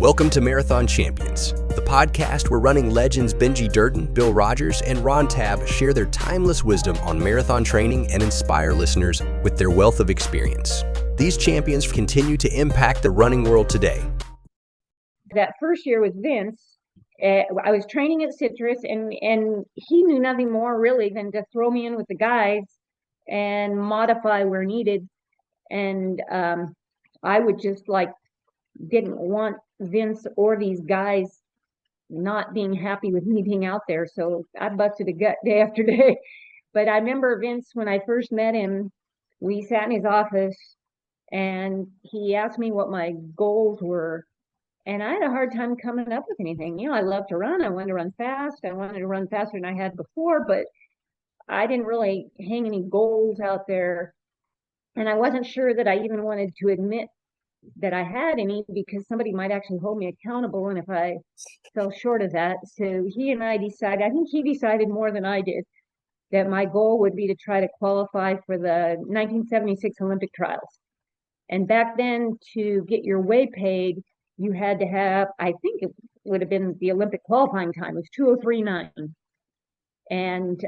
Welcome to Marathon Champions, the podcast where running legends Benji Durden, Bill Rogers, and Ron Tabb share their timeless wisdom on marathon training and inspire listeners with their wealth of experience. These champions continue to impact the running world today. That first year with Vince, I was training at Citrus, and he knew nothing more really than to throw me in with the guys and modify where needed. And I would just didn't want Vince or these guys not being happy with me being out there. So I busted a gut day after day. But I remember Vince, when I first met him, we sat in his office and he asked me what my goals were. And I had a hard time coming up with anything. You know, I love to run. I wanted to run fast. I wanted to run faster than I had before, but I didn't really hang any goals out there. And I wasn't sure that I even wanted to admit that I had any, because somebody might actually hold me accountable. And if I fell short of that, so he and I decided, I think he decided more than I did, that my goal would be to try to qualify for the 1976 Olympic trials. And back then, to get your way paid, you had to have, I think it would have been the Olympic qualifying time, it was 2:03.9. And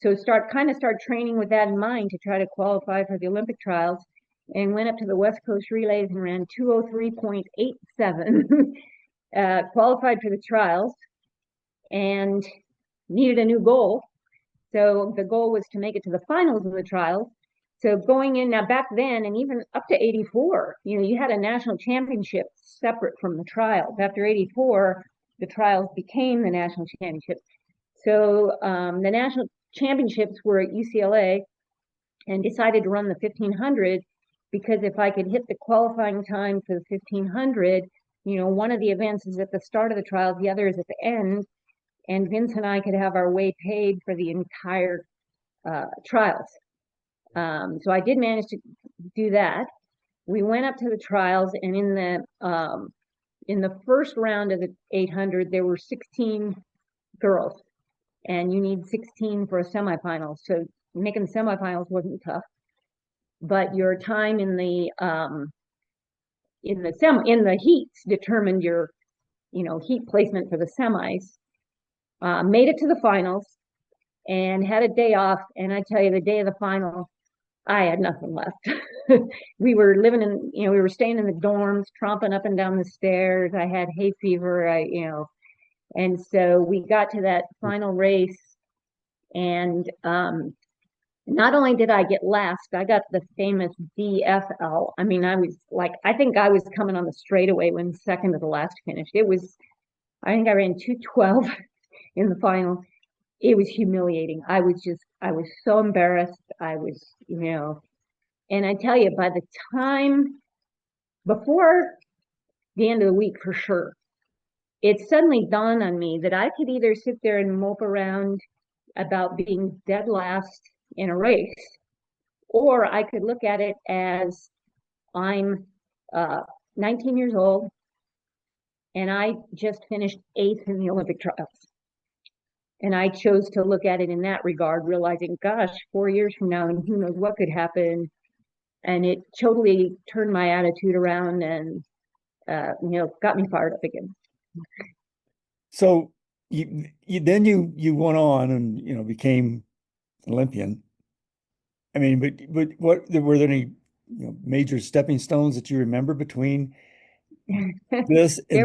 so start training with that in mind to try to qualify for the Olympic trials, and went up to the West Coast Relays and ran 2:03.87, qualified for the trials, and needed a new goal. So the goal was to make it to the finals of the trials. So going in now, back then, and even up to 84, you had a national championship separate from the trials. After 84, the trials became the national championship. So the national championships were at UCLA, and decided to run the 1500, because if I could hit the qualifying time for the 1500, one of the events is at the start of the trials, the other is at the end, and Vince and I could have our way paid for the entire trials. So I did manage to do that. We went up to the trials, and in the first round of the 800, there were 16 girls, and you need 16 for a semifinal. So making the semifinals wasn't tough, but your time in the heats determined your heat placement for the semis. Made it to the finals and had a day off, and I tell you, the day of the final, I had nothing left. We were living in, we were staying in the dorms, tromping up and down the stairs. I had hay fever, and so we got to that final race, and not only did I get last, I got the famous DFL. I mean, I think I was coming on the straightaway when second to the last finished. I think I ran 2:12 in the final. It was humiliating. I was so embarrassed. And I tell you, by the time before the end of the week, for sure, it suddenly dawned on me that I could either sit there and mope around about being dead last in a race, or I could look at it as I'm 19 years old and I just finished 8th in the Olympic trials. And I chose to look at it in that regard, realizing, gosh, 4 years from now, and who knows what could happen. And it totally turned my attitude around and, got me fired up again. So you went on and, became Olympian. I mean, but what were there any major stepping stones that you remember between this and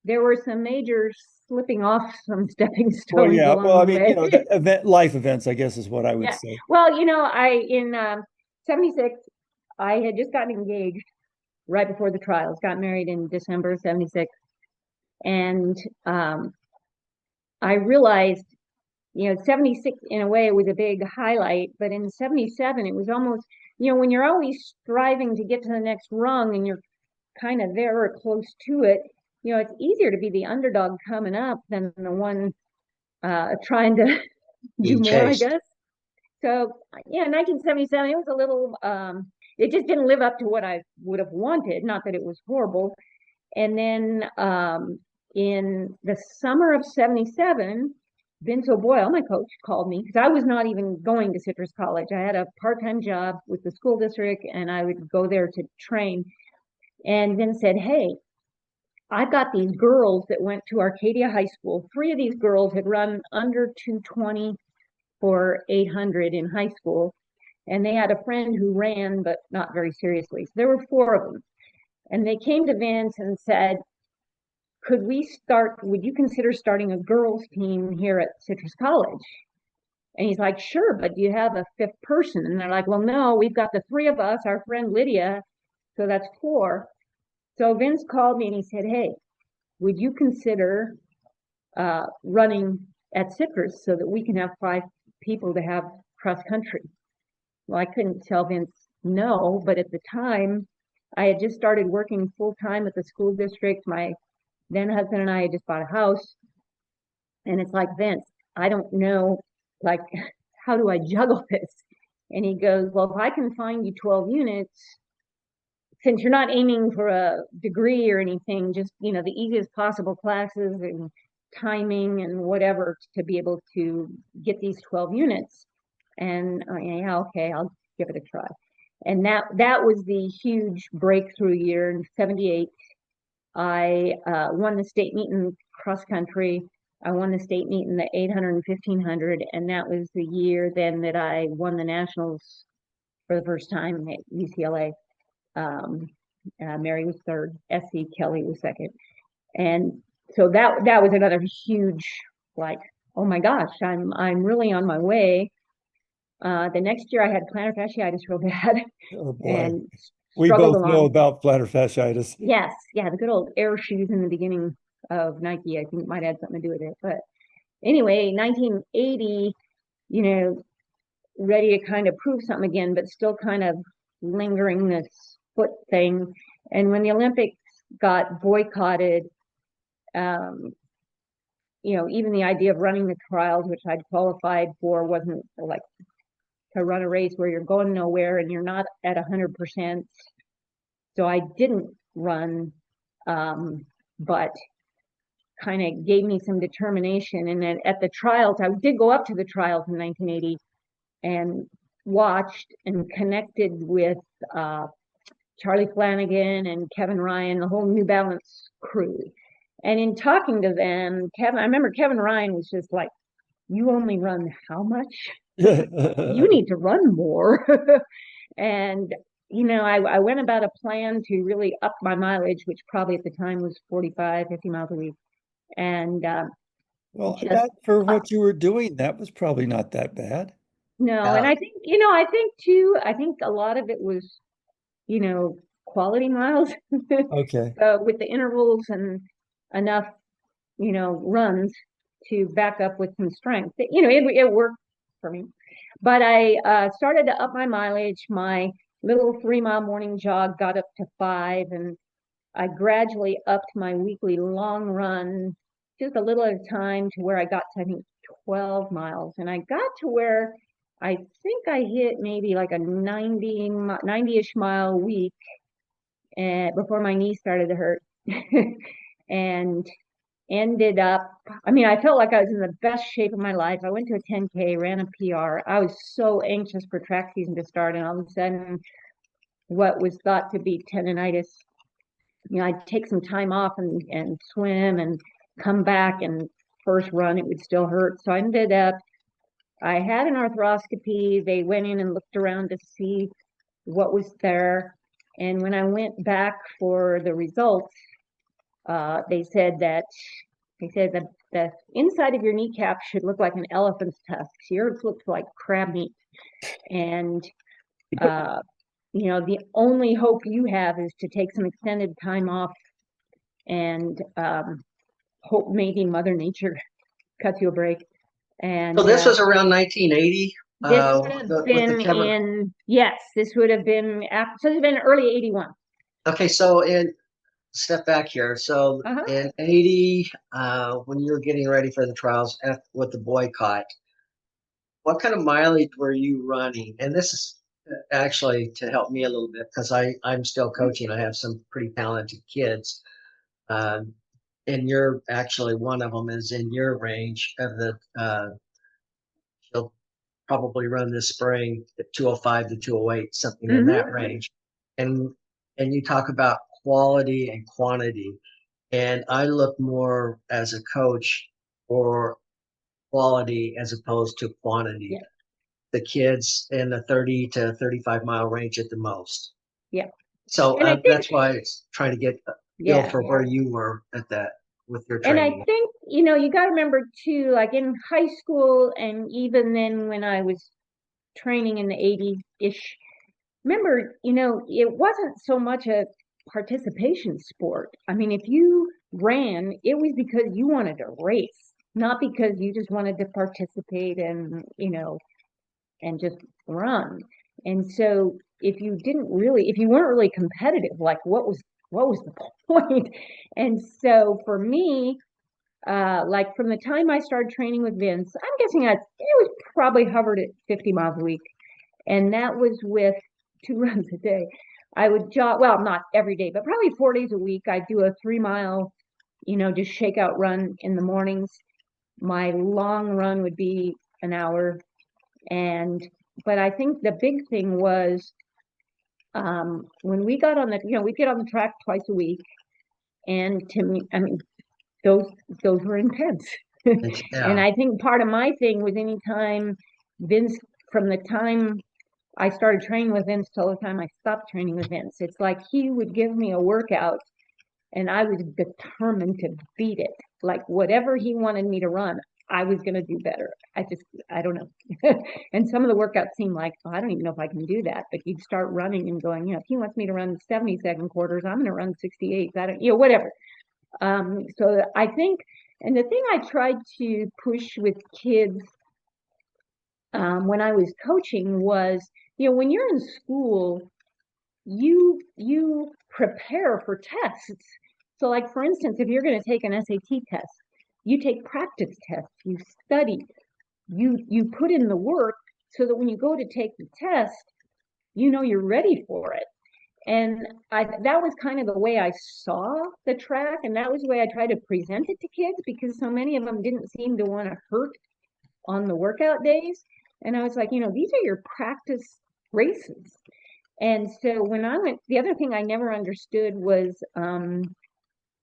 there were some major slipping off some stepping stones. Well, yeah. Well, I mean, life events, I guess, is what I would say. Well, in 76, I had just gotten engaged right before the trials. Got married in December of 76, and I realized, 76 in a way it was a big highlight, but in 77 it was almost, when you're always striving to get to the next rung and you're kind of there or close to it, it's easier to be the underdog coming up than the one trying to do more, I guess. So 1977, it was a little, it just didn't live up to what I would have wanted. Not that it was horrible. And then in the summer of 77, Vince O'Boyle, my coach, called me, because I was not even going to Citrus College. I had a part-time job with the school district, and I would go there to train. And Vince said, hey, I've got these girls that went to Arcadia High School. 3 of these girls had run under 220 for 800 in high school. And they had a friend who ran, but not very seriously. So there were 4 of them. And they came to Vince and said, would you consider starting a girls team here at Citrus College? And he's like, sure, but do you have a 5th person? And they're like, well, no, we've got the 3 of us, our friend Lydia. So that's 4. So Vince called me and he said, hey, would you consider running at Citrus so that we can have 5 people to have cross country? Well, I couldn't tell Vince no, but at the time, I had just started working full time at the school district. My then husband and I had just bought a house. And it's like, Vince, I don't know, like, how do I juggle this? And he goes, well, if I can find you 12 units, since you're not aiming for a degree or anything, just, the easiest possible classes and timing and whatever to be able to get these 12 units. And yeah, okay, I'll give it a try. And that was the huge breakthrough year in '78. I won the state meet in cross country. I won the state meet in the 800 and 1500, and that was the year then that I won the nationals for the first time at UCLA. Mary was 3rd, SC Kelly was 2nd, and so that was another huge, like, oh my gosh, I'm really on my way. The next year I had plantar fasciitis real bad. Oh boy. And We struggled both know along. about plantar fasciitis. Yes, yeah, the good old air shoes in the beginning of Nike, I think might have something to do with it. But anyway, 1980, ready to kind of prove something again, but still kind of lingering this foot thing. And when the Olympics got boycotted, even the idea of running the trials, which I'd qualified for, wasn't like to run a race where you're going nowhere and you're not at 100%. So I didn't run, but kind of gave me some determination. And then at the trials, I did go up to the trials in 1980 and watched and connected with Charlie Flanagan and Kevin Ryan, the whole New Balance crew. And in talking to them, I remember Kevin Ryan was just like, you only run how much? You need to run more. And, I went about a plan to really up my mileage, which probably at the time was 45, 50 miles a week. And well, for what you were doing, that was probably not that bad. No, and I think, I think a lot of it was, quality miles. Okay. With the intervals and enough, runs to back up with some strength. It worked for me. But I started to up my mileage. My little 3-mile morning jog got up to 5, and I gradually upped my weekly long run just a little at a time to where I got to, I think, 12 miles. And I got to where I think I hit maybe like a 90-ish mile week before my knee started to hurt. And ended up, I felt like I was in the best shape of my life. I went to a 10K, ran a PR. I was so anxious for track season to start, and all of a sudden, what was thought to be tendonitis, I'd take some time off and swim and come back, and first run, it would still hurt. So I had an arthroscopy. They went in and looked around to see what was there. And when I went back for the results, they said that the inside of your kneecap should look like an elephant's tusks. Yours looks like crab meat. And, the only hope you have is to take some extended time off and hope maybe Mother Nature cuts you a break. And so this was around 1980. This would have been this would have been after, so it would have been early 81. Okay, so step back here. So in 80, when you were getting ready for the trials with the boycott, what kind of mileage were you running? And this is actually to help me a little bit because I'm still coaching. I have some pretty talented kids. And you're actually one of them is in your range of the she'll probably run this spring at 205 to 208, something in that range. And you talk about quality and quantity. And I look more as a coach for quality as opposed to quantity. Yeah. The kids in the 30 to 35-mile range at the most. Yeah. So And I think, that's why it's trying to get a feel yeah, for where you were at that with your and I training. think, you got to remember too, like in high school and even then when I was training in the 80s-ish, remember, it wasn't so much a participation sport. I mean, if you ran, it was because you wanted to race, not because you just wanted to participate and, and just run. And so if you weren't really competitive, like what was the point? And so for me, like from the time I started training with Vince, I'm guessing it was probably hovered at 50 miles a week. And that was with 2 runs a day. I would jog, well, not every day, but probably 4 days a week. I'd do a 3-mile, just shakeout run in the mornings. My long run would be an hour. But I think the big thing was when we got on we'd get on the track twice a week. And to me, I mean, those were intense. And I think part of my thing was anytime Vince, from the time I started training with Vince till the time I stopped training with Vince, it's like he would give me a workout and I was determined to beat it. Like whatever he wanted me to run, I was going to do better. I don't know. And some of the workouts seem like, oh, I don't even know if I can do that. But you'd start running and going, if he wants me to run 70-second quarters, I'm going to run 68. I don't, whatever. So I think, and the thing I tried to push with kids when I was coaching was, when you're in school, you prepare for tests. So like, for instance, if you're going to take an SAT test, you take practice tests, you study, you put in the work so that when you go to take the test, you're ready for it. And that was kind of the way I saw the track, and that was the way I tried to present it to kids, because so many of them didn't seem to want to hurt on the workout days. And I was like, these are your practice races. And so when I went, the other thing I never understood was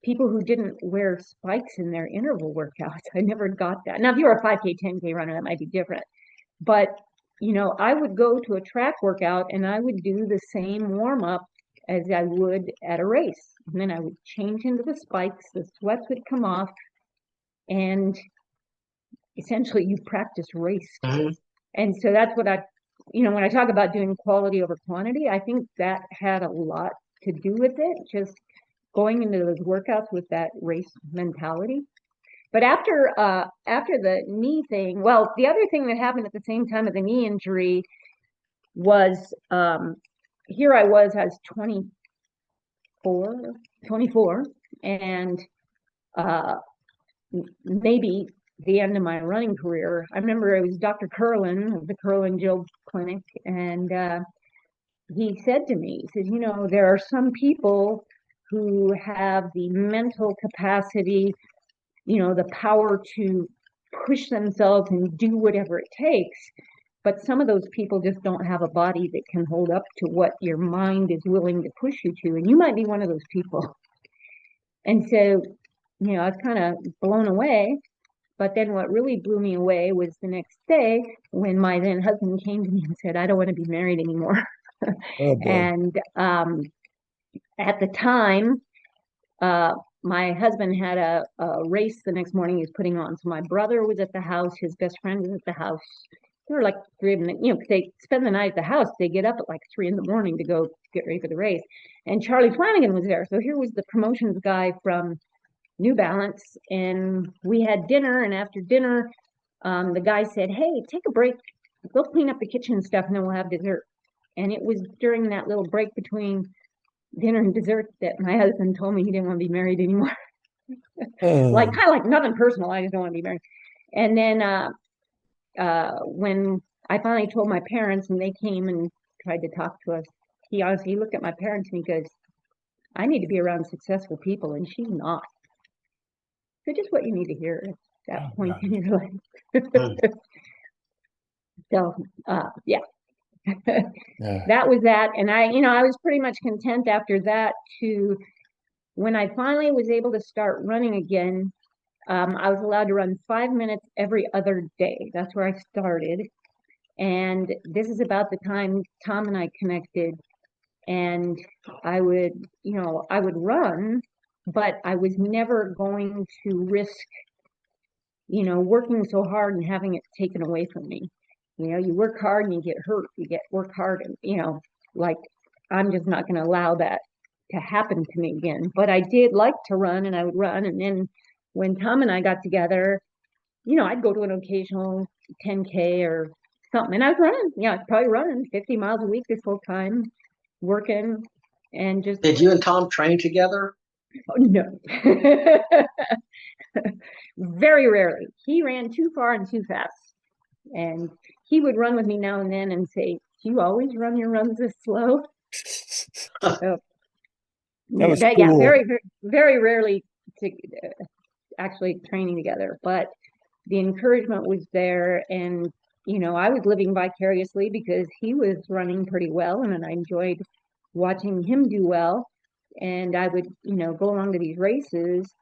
people who didn't wear spikes in their interval workouts. I never got that. Now, if you were a 5K, 10K runner, that might be different. But, I would go to a track workout and I would do the same warm up as I would at a race. And then I would change into the spikes, the sweats would come off, and essentially you practice race. Mm-hmm. And so that's what when I talk about doing quality over quantity, I think that had a lot to do with it, just going into those workouts with that race mentality. But after the knee thing, well, the other thing that happened at the same time of the knee injury was here I was 24, and maybe the end of my running career. I remember it was Dr. Curlin of the Curlin Jill Clinic, and he said to me, he says, there are some people who have the mental capacity, the power to push themselves and do whatever it takes. But some of those people just don't have a body that can hold up to what your mind is willing to push you to. And you might be one of those people. And so, I was kind of blown away. But then what really blew me away was the next day when my then husband came to me and said, I don't want to be married anymore. Oh, boy. And at the time, my husband had a race the next morning he was putting on. So my brother was at the house. His best friend was at the house. There were like 3 of them, because they spend the night at the house. They get up at like 3 in the morning to go get ready for the race. And Charlie Flanagan was there. So here was the promotions guy from New Balance. And we had dinner. And after dinner, the guy said, hey, take a break. Go clean up the kitchen stuff and then we'll have dessert. And it was during that little break between dinner and dessert that my husband told me he didn't want to be married anymore. Like kind of like nothing personal. I just don't want to be married. And then when I finally told my parents and they came and tried to talk to us, he looked at my parents and he goes, I need to be around successful people and she's not. So just what you need to hear at that point in your life. So yeah. Yeah. That was that. And I was pretty much content after that to when I finally was able to start running again. I was allowed to run 5 minutes every other day. That's where I started. And this is about the time Tom and I connected. And I would run, but I was never going to risk, working so hard and having it taken away from me. You work hard and you get hurt. Work hard and, like I'm just not going to allow that to happen to me again. But I did like to run and I would run. And then when Tom and I got together, I'd go to an occasional 10K or something. And I was running, I'd probably running 50 miles a week this whole time, working and just. Did you and Tom train together? Oh, no. Very rarely. He ran too far and too fast. And he would run with me now and then and say, "Do you always run your runs this slow?" So, That was yeah, cool. very, very, very rarely to actually training together, but the encouragement was there. And, I was living vicariously because he was running pretty well and I enjoyed watching him do well. And I would, go along to these races.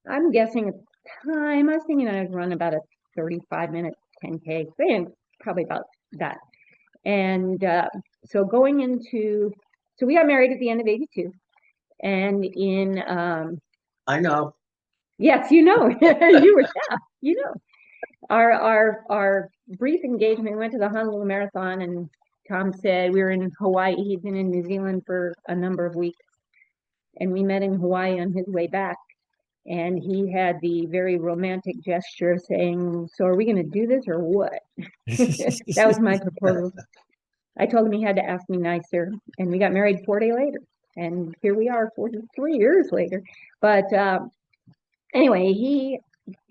I'm guessing at the time, I was thinking I'd run about a 35-minute 10K, and probably about that. And so so we got married at the end of 82. And I know. yes, you were, yeah, our brief engagement, we went to the Honolulu Marathon and Tom said we were in Hawaii. He'd been in New Zealand for a number of weeks. And we met in Hawaii on his way back. And he had the very romantic gesture of saying, "So are we going to do this or what?" That was my proposal. I told him he had to ask me nicer. And we got married 4 days later. And here we are 43 years later. But anyway, he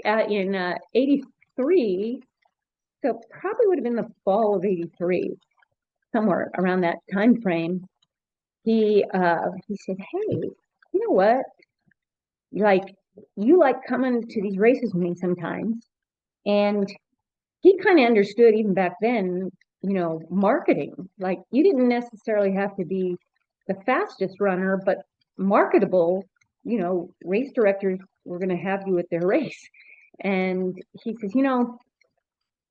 in 83, so probably would have been the fall of 83, somewhere around that time frame. He said, "Hey, you know what? You like coming to these races with me sometimes." And he kind of understood even back then, marketing. Like you didn't necessarily have to be the fastest runner, but marketable, race directors were going to have you at their race. And he says,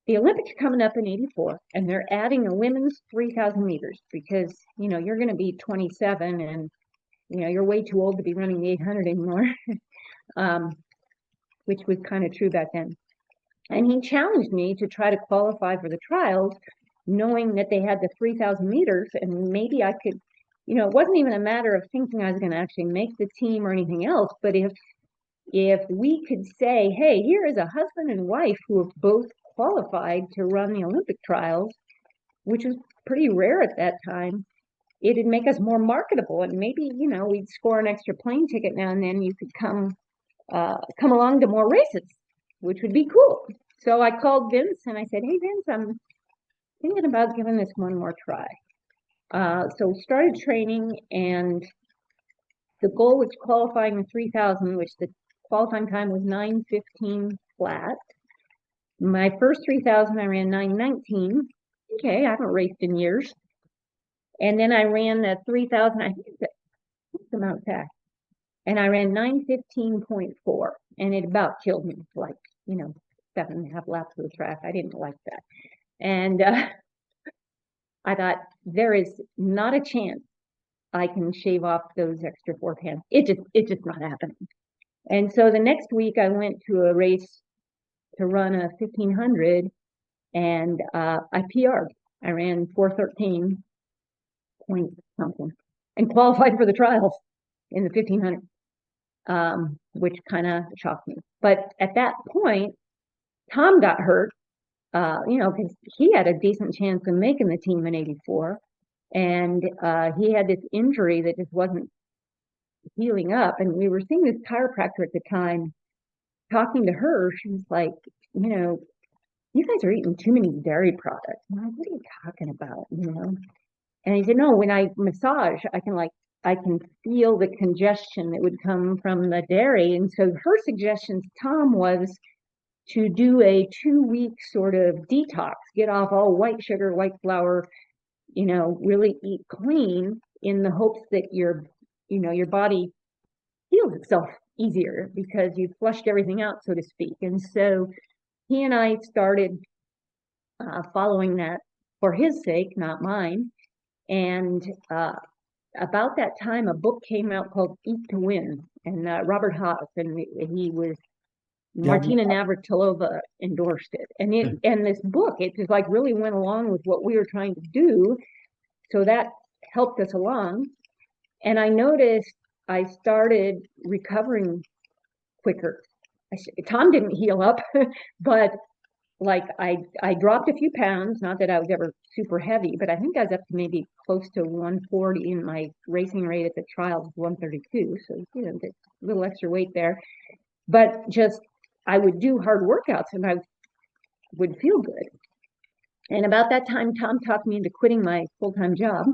the Olympics are coming up in 84 and they're adding a women's 3,000 meters because, you're going to be 27 and, you're way too old to be running the 800 anymore, which was kind of true back then. And he challenged me to try to qualify for the trials, knowing that they had the 3,000 meters and maybe I could, it wasn't even a matter of thinking I was going to actually make the team or anything else, but if we could say, hey, here is a husband and wife who have both qualified to run the Olympic trials, which was pretty rare at that time, it'd make us more marketable. And maybe, we'd score an extra plane ticket now and then. You could come along to more races, which would be cool. So I called Vince and I said, "Hey, Vince, I'm thinking about giving this one more try." So we started training and the goal was qualifying the 3,000, which the qualifying time was 9:15 flat. My first 3,000, I ran 9:19. Okay, I haven't raced in years. And then I ran the 3,000, I think it's the Mount Tack. And I ran 9:15.4. And it about killed me, like, 7.5 laps of the track. I didn't like that. And I thought, there is not a chance I can shave off those extra 4 pounds. It's just not happening. And so the next week I went to a race to run a 1,500 and I PR'd. I ran 4:13 point something and qualified for the trials in the 1,500, which kind of shocked me. But at that point, Tom got hurt, because he had a decent chance of making the team in 84. And he had this injury that just wasn't healing up. And we were seeing this chiropractor at the time, talking to her. She was like, "You guys are eating too many dairy products." I'm like, "What are you talking about?" And he said, "No, when I massage, I can feel the congestion that would come from the dairy." And so her suggestion to Tom was to do a 2-week sort of detox, get off all white sugar, white flour, really eat clean in the hopes that your body heals itself easier because you flushed everything out, so to speak. And so he and I started following that for his sake, not mine. And about that time, a book came out called Eat to Win, and Robert Haas, and he was Martina Navratilova endorsed it. And this book, it just like really went along with what we were trying to do. So that helped us along. And I noticed I started recovering quicker. Tom didn't heal up, but like I dropped a few pounds, not that I was ever super heavy, but I think I was up to maybe close to 140, and my racing rate at the trials was 132. So, a little extra weight there. But just, I would do hard workouts and I would feel good. And about that time, Tom talked me into quitting my full-time job,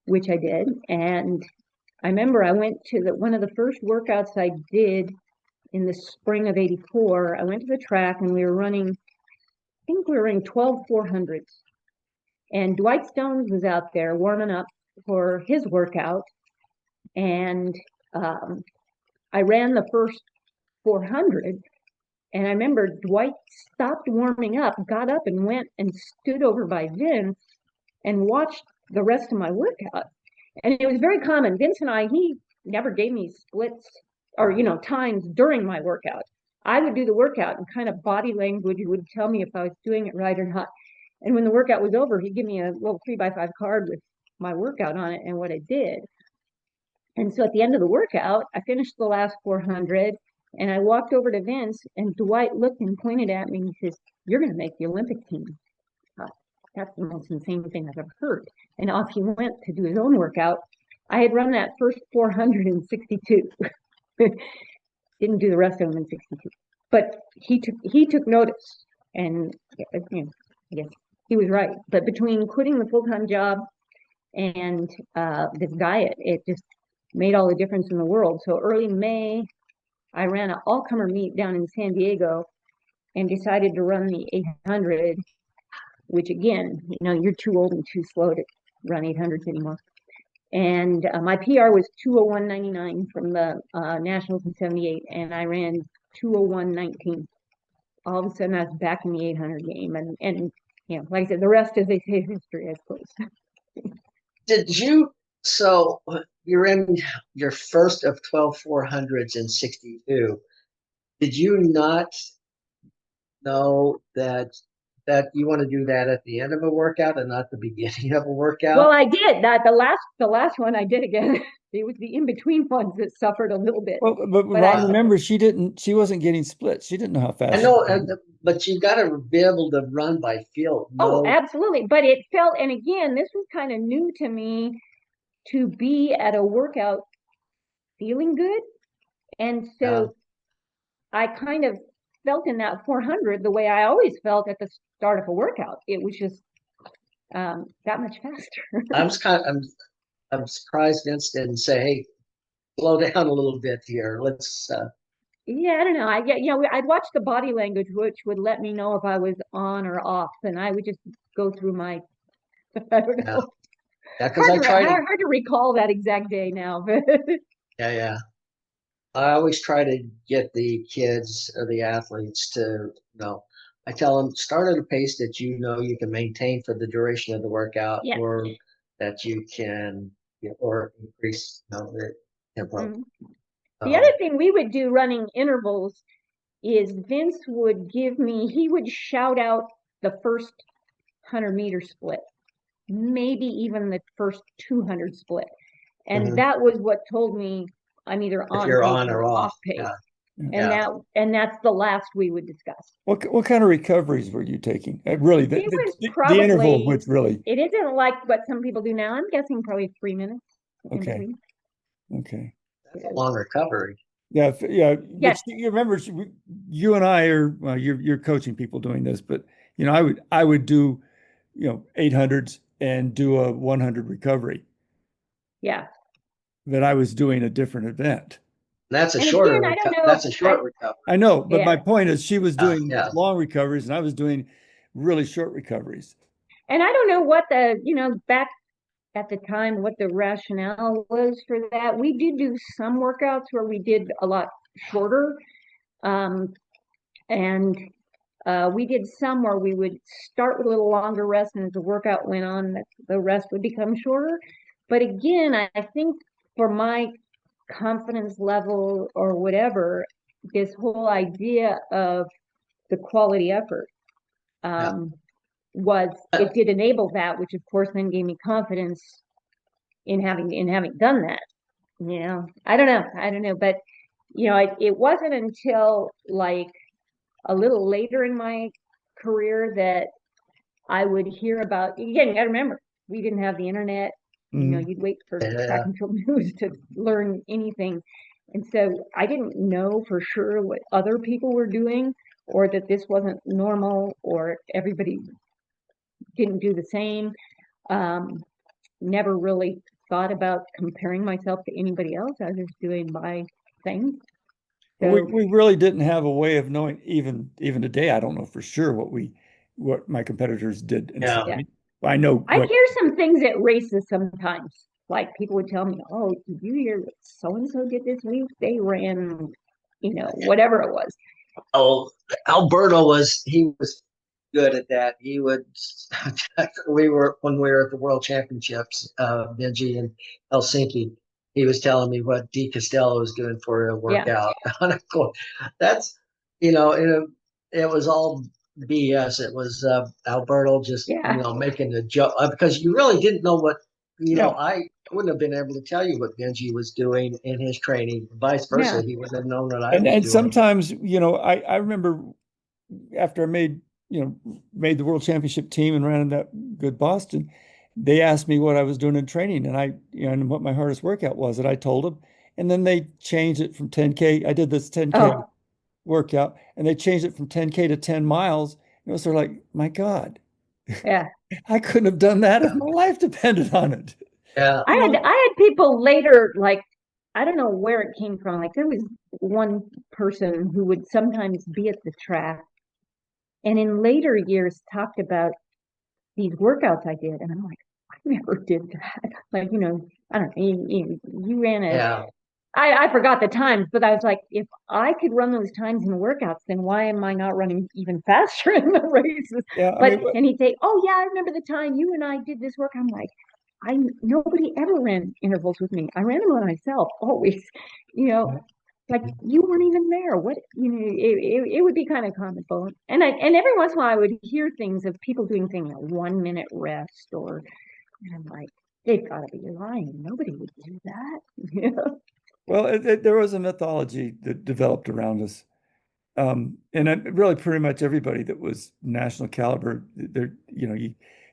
which I did. And I remember I went to one of the first workouts I did in the spring of '84. I went to the track and we were running, I think we were running 12 400s. And Dwight Stones was out there warming up for his workout. And I ran the first 400. And I remember Dwight stopped warming up, got up and went and stood over by Vince and watched the rest of my workout. And it was very common. Vince and he never gave me splits or, times during my workout. I would do the workout and kind of body language would tell me if I was doing it right or not. And when the workout was over, he'd give me a little 3x5 card with my workout on it and what I did. And so at the end of the workout, I finished the last 400 and I walked over to Vince and Dwight looked and pointed at me and he says, "You're going to make the Olympic team." That's the most insane thing I've ever heard. And off he went to do his own workout. I had run that first 462. Didn't do the rest of them in 62. But he took notice. And I guess he was right. But between quitting the full-time job and this diet, it just made all the difference in the world. So early May, I ran an all-comer meet down in San Diego and decided to run the 800, which again, you're too old and too slow to run 800s anymore. And my PR was 2:01.99 from the Nationals in '78, and I ran 2:01.19. All of a sudden, I was back in the 800 game, and like I said, the rest, as they say, is history, I suppose. So you're in your first of 12 400s in '62. Did you not know that you want to do that at the end of a workout and not the beginning of a workout? Well, I did that. The last one I did again. It was the in-between ones that suffered a little bit. Well, but Ron, remember, she wasn't getting splits. She didn't know how fast. I know, but you got to be able to run by feel. Oh, absolutely. But it felt, and again, this was kind of new to me, to be at a workout feeling good. And so I kind of felt in that 400 the way I always felt at the start of a workout. It was just that much faster. I'm surprised Vince didn't say, "Hey, slow down a little bit here. Let's." Yeah, I don't know. I'd watch the body language, which would let me know if I was on or off, and I would just go through my. I don't know. Yeah, because hard to recall that exact day now. Yeah. I always try to get the kids or the athletes to I tell them, start at a pace that you can maintain for the duration of the workout, or that you can or increase the tempo. Mm-hmm. The other thing we would do running intervals is Vince would he would shout out the first 100-meter split, maybe even the first 200 split. And that was what told me I'm either on or off pace. Yeah. And that's the last we would discuss. What kind of recoveries were you taking? Really, the interval was really. It isn't like what some people do now. I'm guessing probably 3 minutes. Okay. That's a long recovery. Yeah. You remember, you and I are you're coaching people doing this, but I would do 800s and do a 100 recovery. Yeah. That I was doing a different event. That's a short recovery. I know, but my point is she was doing long recoveries and I was doing really short recoveries. And I don't know what back at the time, what the rationale was for that. We did do some workouts where we did a lot shorter. And we did some where we would start with a little longer rest, and as the workout went on, the rest would become shorter. But again, I think for my confidence level or whatever, this whole idea of the quality effort it did enable that, which of course then gave me confidence in having done that. I don't know, but it wasn't until like a little later in my career that I would hear about. Again, you got to remember, we didn't have the internet. You'd wait for back until news to learn anything. And so I didn't know for sure what other people were doing, or that this wasn't normal, or everybody didn't do the same. Never really thought about comparing myself to anybody else. I was just doing my thing. So, we really didn't have a way of knowing, even today. I don't know for sure what my competitors did. Yeah. I know. I hear some things at races sometimes. Like people would tell me, "Oh, did you hear what so and so did this week? They ran, whatever it was." Oh, Alberto was good at that. He would. When we were at the World Championships, Benji in Helsinki. He was telling me what Di Castello was doing for a workout. Yeah. That's it was all BS. It was Alberto just making a joke because you really didn't know what I wouldn't have been able to tell you what Benji was doing in his training. Vice versa, he wouldn't have known what I was doing. And sometimes I remember after I made the World Championship team and ran in that good Boston, they asked me what I was doing in training, and and what my hardest workout was, and I told them, and then they changed it from 10K. I did this 10K workout, and they changed it from 10K to 10 miles. And it was sort of like, my God, yeah, I couldn't have done that if my life depended on it. Yeah, I had people later, like, I don't know where it came from. Like there was one person who would sometimes be at the track, and in later years talked about these workouts I did, and I'm like, I never did that. Like, I don't know, you ran a. yeah. I forgot the times, but I was like, if I could run those times in the workouts, then why am I not running even faster in the races? Yeah, and he'd say, "Oh yeah, I remember the time you and I did this work." I'm like, nobody ever ran intervals with me. I ran them on myself always, like you weren't even there. What, it would be kind of comical. And every once in a while I would hear things of people doing things like 1 minute rest, and I'm like, they've got to be lying. Nobody would do that. Well, there was a mythology that developed around us. And really pretty much everybody that was national caliber,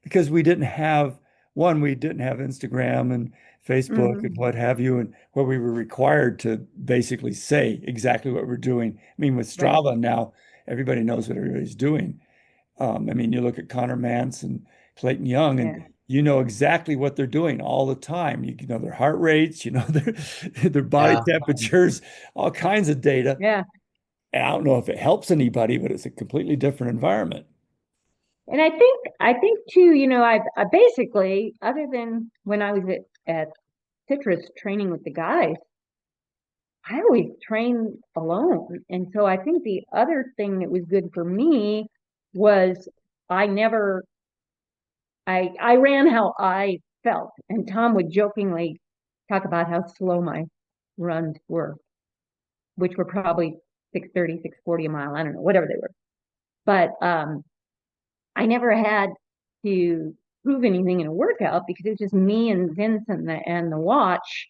because we didn't have Instagram and Facebook and what have you, and where we were required to basically say exactly what we're doing. I mean, with Strava now, everybody knows what everybody's doing. I mean, you look at Connor Mance and Clayton Young, and you know exactly what they're doing all the time. You know their heart rates, their body temperatures, all kinds of data. Yeah. And I don't know if it helps anybody, but it's a completely different environment. And I think too, I basically, other than when I was at Citrus training with the guys, I always trained alone. And so I think the other thing that was good for me was I ran how I felt. And Tom would jokingly talk about how slow my runs were, which were probably 6:30, 6:40 a mile. I don't know, whatever they were. But I never had to prove anything in a workout because it was just me and Vince and the watch.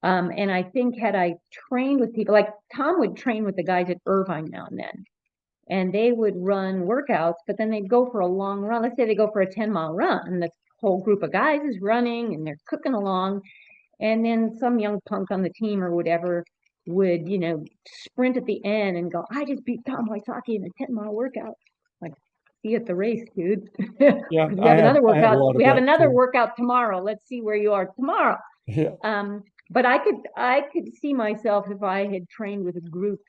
And I think had I trained with people, like Tom would train with the guys at Irvine now and then, and they would run workouts, but then they'd go for a long run. Let's say they go for a 10-mile run, and the whole group of guys is running and they're cooking along. And then some young punk on the team or whatever would, sprint at the end and go, "I just beat Tom Wysocki in a 10-mile workout." Like, see you at the race, dude. Yeah, we have another workout. We have another too. workout tomorrow. Let's see where you are tomorrow. Yeah. But I could see myself if I had trained with a group,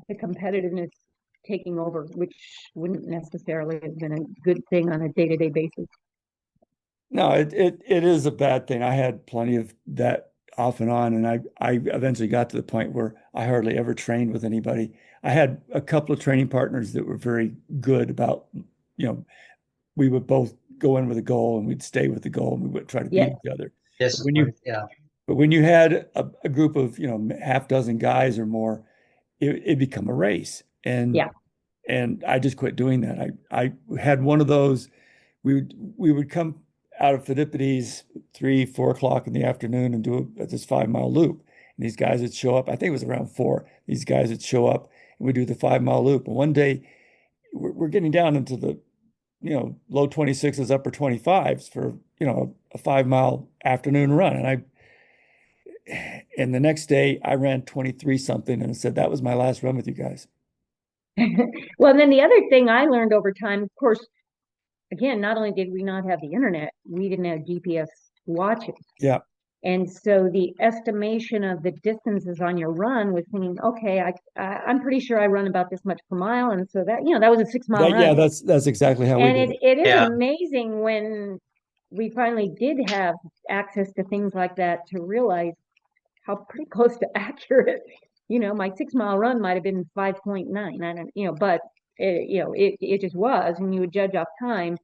the competitiveness taking over, which wouldn't necessarily have been a good thing on a day-to-day basis. No, it is a bad thing. I had plenty of that off and on, and I eventually got to the point where I hardly ever trained with anybody. I had a couple of training partners that were very good about, we would both go in with a goal and we'd stay with the goal and we would try to beat each other. Yes, but when you had a group of, half dozen guys or more, it become a race. And I just quit doing that. I had one of those. We would come out of Phidippides 3-4 o'clock in the afternoon and do this 5-mile loop. And these guys would show up. I think it was around 4. These guys would show up and we do the 5-mile loop. And one day we're getting down into the low 26s, upper 25s for a 5-mile afternoon run. And the next day I ran 23 something and I said that was my last run with you guys. Well, and then the other thing I learned over time, of course, again, not only did we not have the internet, we didn't have GPS watches. Yeah. And so the estimation of the distances on your run was thinking, okay, I'm pretty sure I run about this much per mile. And so that, that was a 6-mile run. Yeah, that's exactly how we did it. And it is amazing when we finally did have access to things like that to realize how pretty close to accurate, my 6-mile run might have been 5.9. I don't, but it just was, and you would judge off time.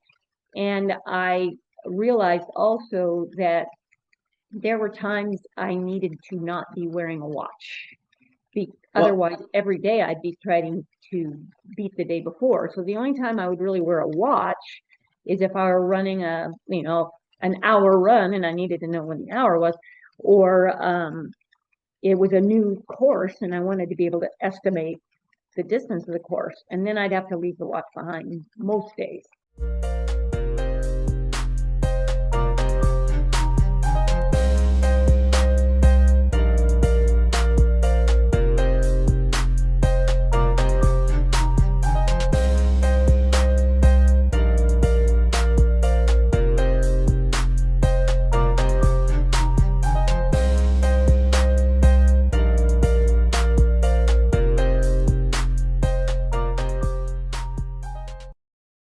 And I realized also that there were times I needed to not be wearing a watch. Otherwise, every day I'd be trying to beat the day before. So the only time I would really wear a watch is if I were running an hour run and I needed to know when the hour was, or it was a new course and I wanted to be able to estimate the distance of the course. And then I'd have to leave the watch behind most days.